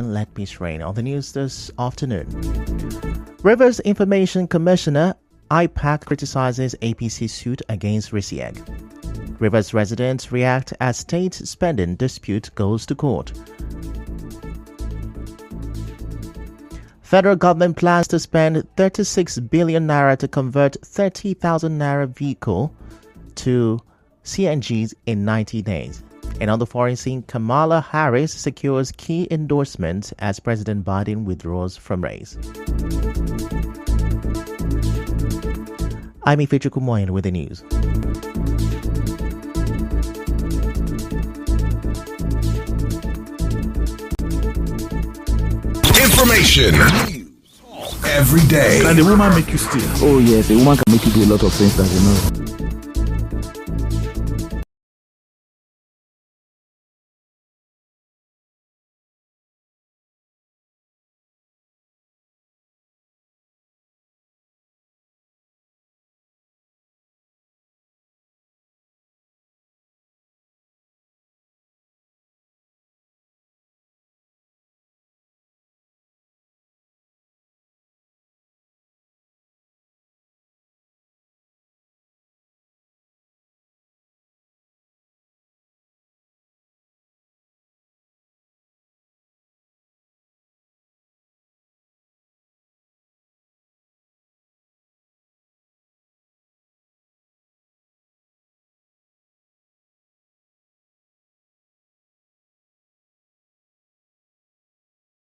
again, let me strain on the news this afternoon. Rivers Information Commissioner IPAC criticizes APC suit against RISIEG. Rivers residents react as state spending dispute goes to court. Federal government plans to spend 36 billion naira to convert 30,000 naira vehicle to CNGs in 90 days. And on the foreign scene, Kamala Harris secures key endorsements as President Biden withdraws from race. I'm Ifechu Kumoyen with the news. Information every day. Can the woman make you steal? Oh yes, a woman can make you do a lot of things that you know.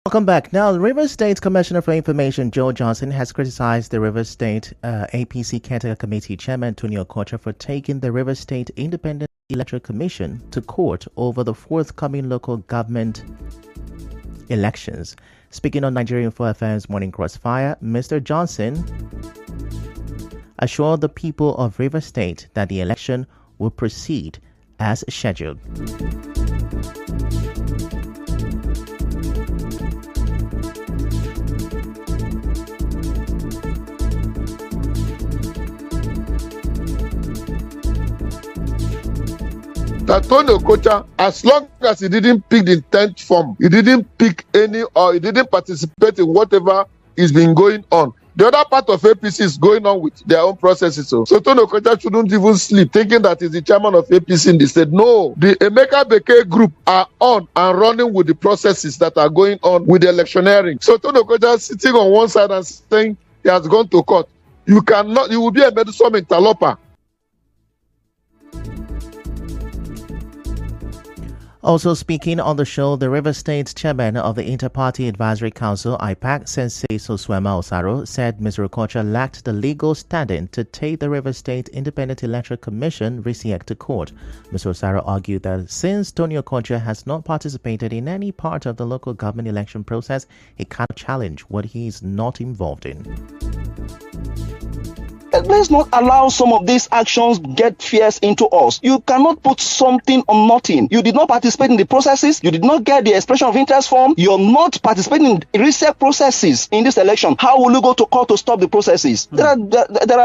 Welcome back. Now, Rivers State Commissioner for Information Joe Johnson has criticized the Rivers State APC Caretaker Committee Chairman Tony Okocha for taking the Rivers State Independent Electoral Commission to court over the forthcoming local government elections. Speaking on Nigerian 4FM's Morning Crossfire, Mr. Johnson assured the people of Rivers State that the election will proceed as scheduled. That Tony Okocha, as long as he didn't pick the 10th form, he didn't pick any or he didn't participate in whatever is been going on. The other part of APC is going on with their own processes. So Tony Okocha shouldn't even sleep thinking that he's the chairman of APC in the state. No, the Emeka Beke group are on and running with the processes that are going on with the electioneering. So Tony Okocha sitting on one side and saying he has gone to court. You will be a medicine interloper. Also speaking on the show, the Rivers State chairman of the Inter-Party Advisory Council, IPAC, Sensei Soswema Osaro, said Mr. Okocha lacked the legal standing to take the Rivers State Independent Electoral Commission RISIEG to court. Mr. Osaro argued that since Tony Okocha has not participated in any part of the local government election process, he cannot challenge what he is not involved in. Let's not allow some of these actions get fears into us. You cannot put something on nothing. You did not participate in the processes. You did not get the expression of interest form. You're not participating in reset processes in this election. How will you go to court to stop the processes? There are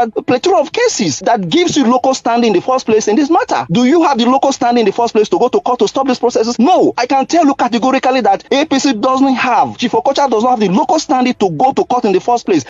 a plethora of cases that gives you local standing in the first place in this matter. Do you have the local standing in the first place to go to court to stop these processes? No. I can tell you categorically that APC doesn't have, Chief Okocha does not have the local standing to go to court in the first place.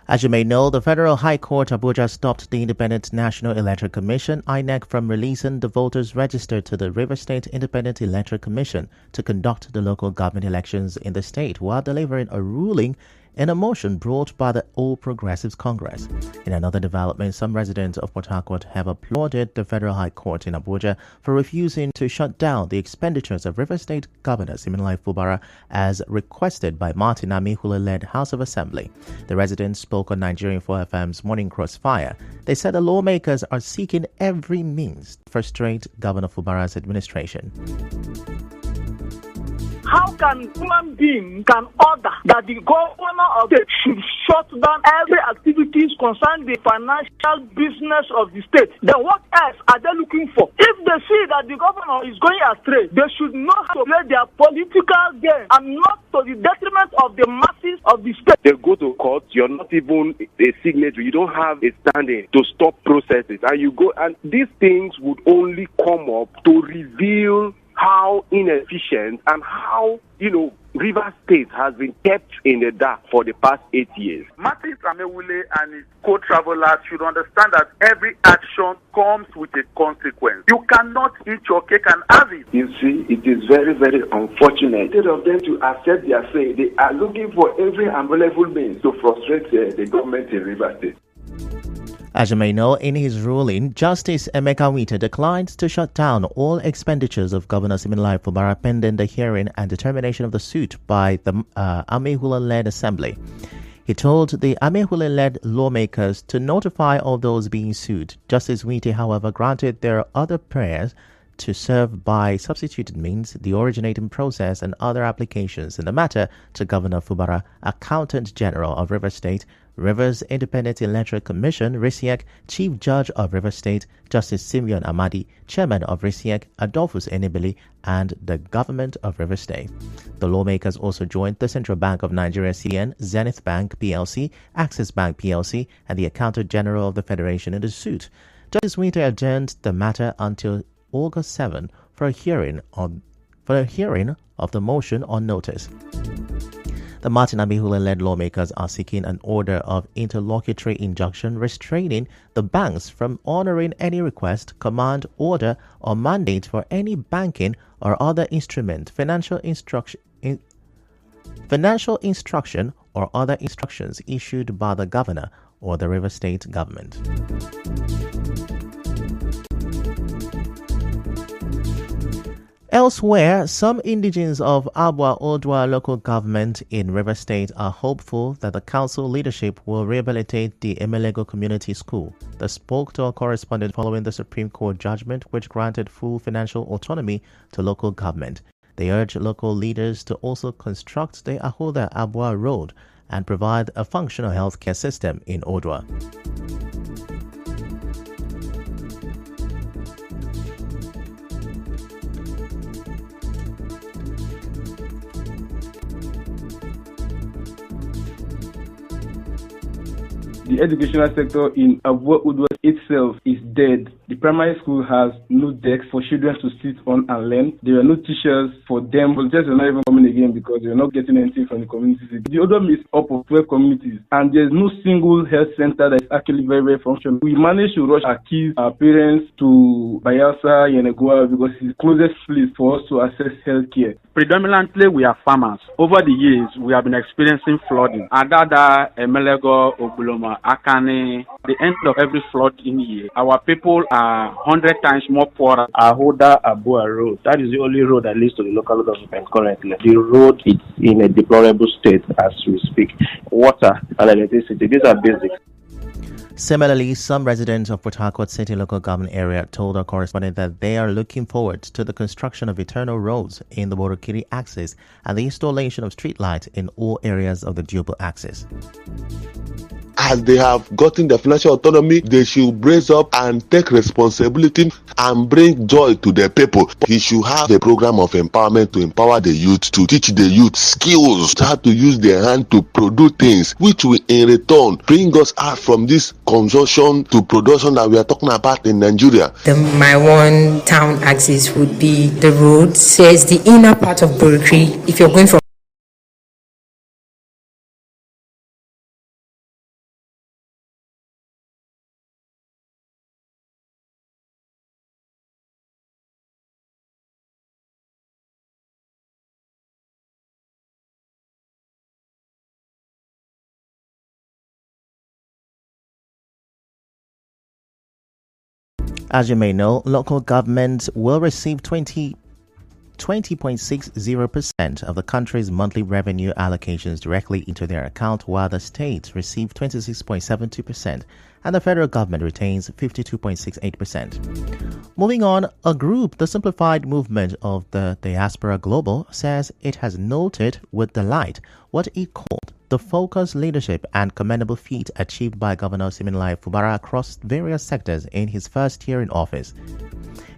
As you may know, the Federal High Court Abuja stopped the Independent National Electoral Commission (INEC) from releasing the voters registered to the Rivers State Independent Electoral Commission to conduct the local government elections in the state, while delivering a ruling in a motion brought by the All Progressives Congress. In another development, some residents of Port Harcourt have applauded the Federal High Court in Abuja for refusing to shut down the expenditures of Rivers State Governor Siminalayi Fubara as requested by Martin Amihula-led House of Assembly. The residents spoke on Nigerian 4FM's Morning Crossfire. They said the lawmakers are seeking every means to frustrate Governor Fubara's administration. How can human being can order that the governor of the state should shut down every activities concerning the financial business of the state? Then what else are they looking for? If they see that the governor is going astray, they should know how to play their political game and not to the detriment of the masses of the state. They go to court, you're not even a signatory, you don't have a standing to stop processes, and you go, and these things would only come up to reveal how inefficient and how, River State has been kept in the dark for the past 8 years. Martin Amewule and his co-travelers should understand that every action comes with a consequence. You cannot eat your cake and have it. You see, it is very, very unfortunate. Instead of them to accept their say, they are looking for every available means to frustrate the government in River State. As you may know, in his ruling, Justice Emeka Wite declined to shut down all expenditures of Governor Siminalayi Fubara pending the hearing and determination of the suit by the Amehula-led Assembly. He told the Amehula-led lawmakers to notify all those being sued. Justice Wite, however, granted their other prayers to serve by substituted means the originating process and other applications in the matter to Governor Fubara, Accountant General of River State, Rivers Independent Electoral Commission, RISIEC, Chief Judge of River State, Justice Simeon Amadi, Chairman of RISIEC, Adolphus Enibili, and the Government of River State. The lawmakers also joined the Central Bank of Nigeria CBN, Zenith Bank PLC, Access Bank PLC, and the Accountant General of the Federation in the suit. Justice Wite adjourned the matter until August 7 for a hearing of the motion on notice. The Martin Amehula-led lawmakers are seeking an order of interlocutory injunction restraining the banks from honoring any request, command, order, or mandate for any banking or other instrument, financial instruction, or other instructions issued by the governor or the River State government. Elsewhere, some indigents of Abua Odwa local government in River State are hopeful that the council leadership will rehabilitate the Emelego Community School. They spoke to a correspondent following the Supreme Court judgment which granted full financial autonomy to local government. They urge local leaders to also construct the Ahoda Abua Road and provide a functional healthcare system in Odwa. The educational sector in Abua Udwa itself is dead. The primary school has no desks for children to sit on and learn. There are no teachers for them. Volunteers are not even coming again because they are not getting anything from the communities. The Odwa is up of 12 communities and there's no single health center that is actually very, very functional. We managed to rush our kids, our parents to Bayelsa, Yenegoa because it's the closest place for us to access health care. Predominantly, we are farmers. Over the years, we have been experiencing flooding. Adada, Emelego, Ogbuloma, Akane, the end of every flood in the year, our people are 100 times more poor. Ahoda Abua Road, that is the only road that leads to the local government currently. The road is in a deplorable state as we speak. Water and electricity, these are basic. Similarly, some residents of Port Harcourt City local government area told our correspondent that they are looking forward to the construction of eternal roads in the Borokiri axis and the installation of streetlights in all areas of the Diobo axis. As they have gotten the financial autonomy, they should brace up and take responsibility and bring joy to the people. He should have a program of empowerment to empower the youth, to teach the youth skills, how to use their hand to produce things, which will in return bring us out from this consumption to production that we are talking about in Nigeria. My one town axis would be the road, says the inner part of Borokiri. If you're going from As you may know, local governments will receive 20.60% of the country's monthly revenue allocations directly into their account, while the states receive 26.72%. and the federal government retains 52.68%. Moving on, a group, the Simplified Movement of the Diaspora Global, says it has noted with delight what it called the focused leadership and commendable feat achieved by Governor Siminalayi Fubara across various sectors in his first year in office.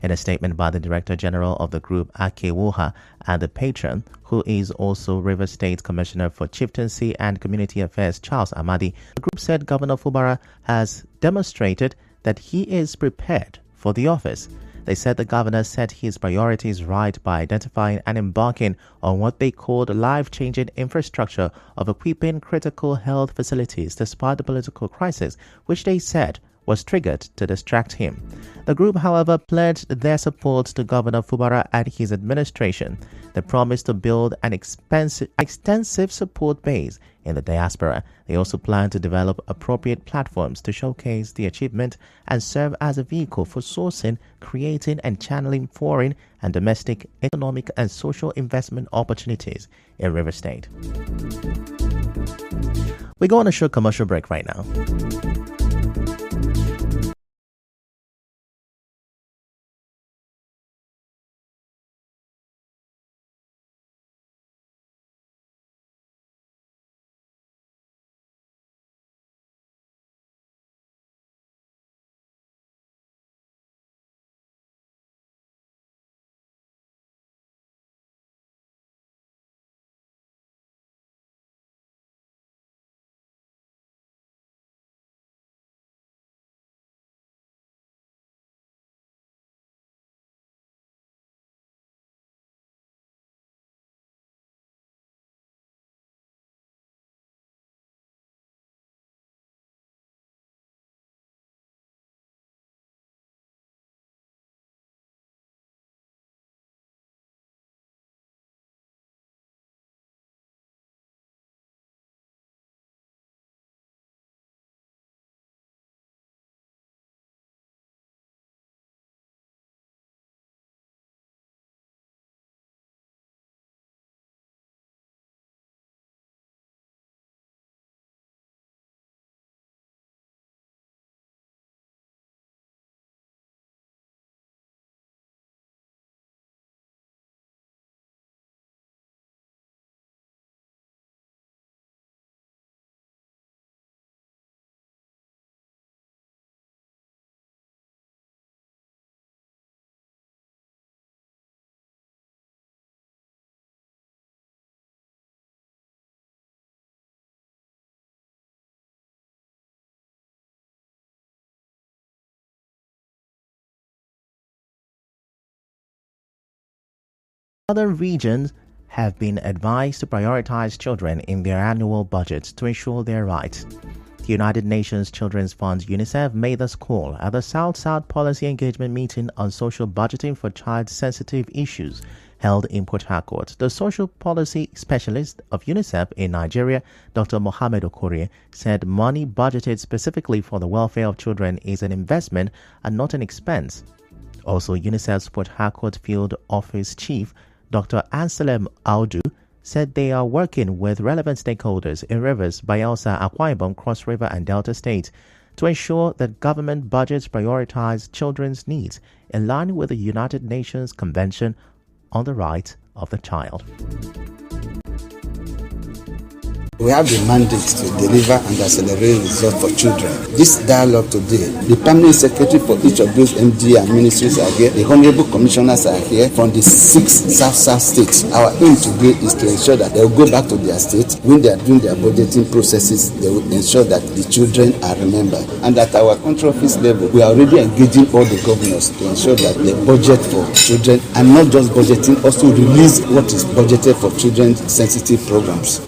In a statement by the Director General of the group, Ake Woha, and the patron, who is also Rivers State Commissioner for Chieftaincy and Community Affairs, Charles Amadi, the group said Governor Fubara has demonstrated that he is prepared for the office. They said the governor set his priorities right by identifying and embarking on what they called life-changing infrastructure of equipping critical health facilities despite the political crisis, which they said was triggered to distract him. The group, however, pledged their support to Governor Fubara and his administration. They promised to build an extensive support base in the diaspora. They also plan to develop appropriate platforms to showcase the achievement and serve as a vehicle for sourcing, creating, and channeling foreign and domestic economic and social investment opportunities in River State. We go on a short commercial break right now. Other regions have been advised to prioritize children in their annual budgets to ensure their rights. The United Nations Children's Fund UNICEF made this call at the South-South Policy Engagement Meeting on Social Budgeting for Child-Sensitive Issues held in Port Harcourt. The social policy specialist of UNICEF in Nigeria, Dr. Mohammed Okorie, said money budgeted specifically for the welfare of children is an investment and not an expense. Also, UNICEF's Port Harcourt Field Office Chief, Dr. Anselm Audu, said they are working with relevant stakeholders in Rivers, Bayelsa, Akwa Ibom, Cross River, and Delta States to ensure that government budgets prioritize children's needs in line with the United Nations Convention on the Rights of the Child. We have the mandate to deliver and accelerate results for children. This dialogue today, the permanent secretary for each of those MD and ministries are here, the honorable commissioners are here from the 6 South-South states. Our aim today is to ensure that they will go back to their state. When they are doing their budgeting processes, they will ensure that the children are remembered. And at our country office level, we are already engaging all the governors to ensure that the budget for children, and not just budgeting, also release what is budgeted for children-sensitive programs.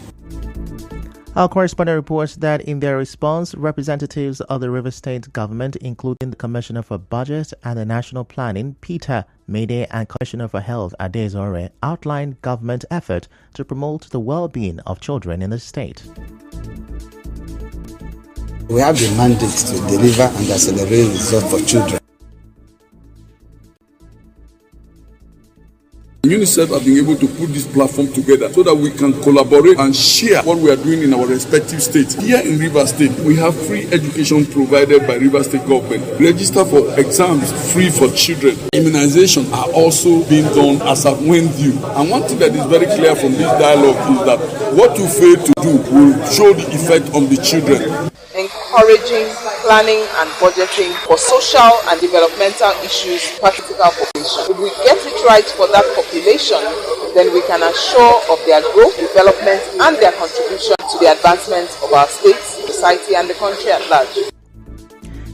Our correspondent reports that in their response, representatives of the River State government, including the Commissioner for Budget and the National Planning, Peter Mede, and Commissioner for Health, Adezore, outlined government effort to promote the well-being of children in the state. We have the mandate to deliver and accelerate results for children. UNICEF have been able to put this platform together so that we can collaborate and share what we are doing in our respective states. Here in Rivers State, we have free education provided by Rivers State government. Register for exams free for children. Immunization are also being done as at when due. And one thing that is very clear from this dialogue is that what you fail to do will show the effect on the children. Encouraging planning and budgeting for social and developmental issues for critical population. If we get it right for that population, then we can assure of their growth, development, and their contribution to the advancement of our state, society, and the country at large.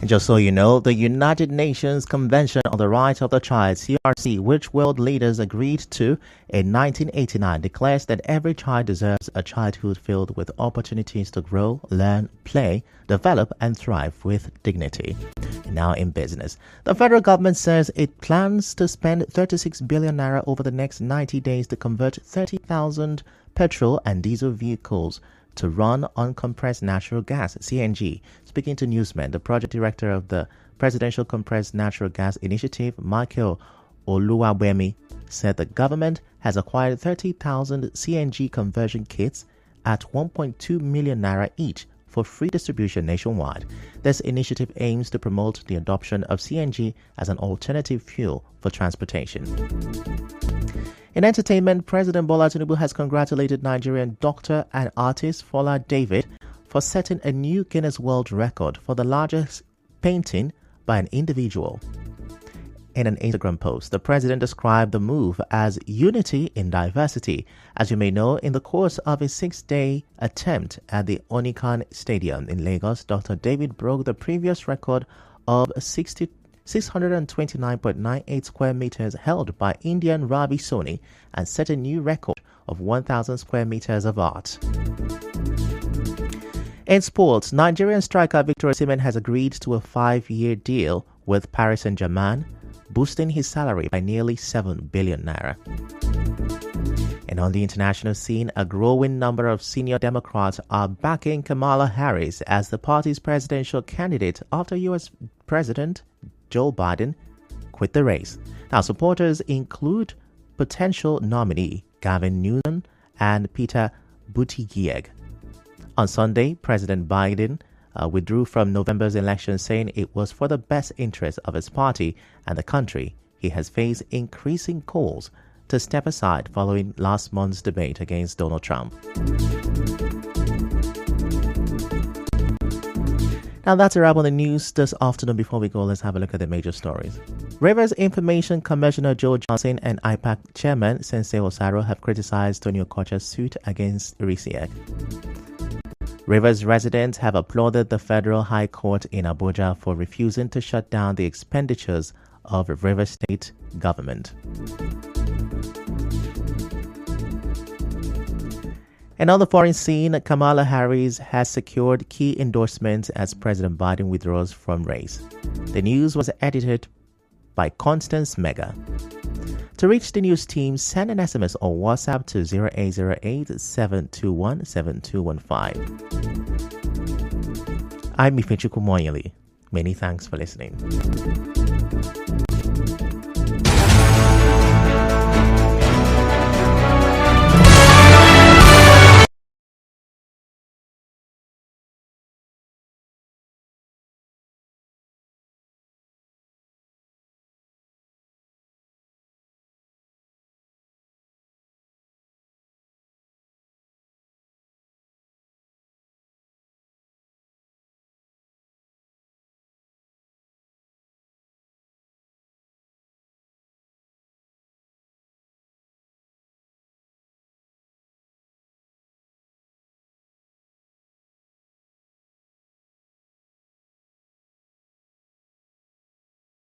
And just so you know, the United Nations Convention on the Rights of the Child, CRC, which world leaders agreed to in 1989, declares that every child deserves a childhood filled with opportunities to grow, learn, play, develop, and thrive with dignity. And now in business, the federal government says it plans to spend 36 billion naira over the next 90 days to convert 30,000 petrol and diesel vehicles to run on compressed natural gas, CNG. Speaking to newsmen, the project director of the Presidential Compressed Natural Gas Initiative, Michael Oluwabemi, said the government has acquired 30,000 CNG conversion kits at 1.2 million naira each for free distribution nationwide. This initiative aims to promote the adoption of CNG as an alternative fuel for transportation. In entertainment, President Bola Tinubu has congratulated Nigerian doctor and artist Fola David for setting a new Guinness World Record for the largest painting by an individual. In an Instagram post, the president described the move as unity in diversity. As you may know, in the course of a 6-day attempt at the Onikan Stadium in Lagos, Dr. David broke the previous record of 629.98 square meters held by Indian Ravi Soni and set a new record of 1,000 square meters of art. In sports, Nigerian striker Victor Osimhen has agreed to a 5-year deal with Paris Saint-Germain, boosting his salary by nearly 7 billion naira. And on the international scene, a growing number of senior Democrats are backing Kamala Harris as the party's presidential candidate after U.S. President Joe Biden quit the race. Now, supporters include potential nominee Gavin Newsom and Peter Buttigieg. On Sunday, President Biden withdrew from November's election, saying it was for the best interest of his party and the country. He has faced increasing calls to step aside following last month's debate against Donald Trump. Now that's a wrap on the news this afternoon. Before we go, let's have a look at the major stories. Rivers Information Commissioner Joe Johnson and IPAC Chairman Sensei Osaro have criticized Tony Okocha's suit against RISIEC. Rivers residents have applauded the Federal High Court in Abuja for refusing to shut down the expenditures of Rivers State government. And on the foreign scene, Kamala Harris has secured key endorsements as President Biden withdraws from race. The news was edited by Constance Mega. To reach the news team, send an SMS or WhatsApp to 0808-721-7215. I'm Ifechuku Moyeli. Many thanks for listening.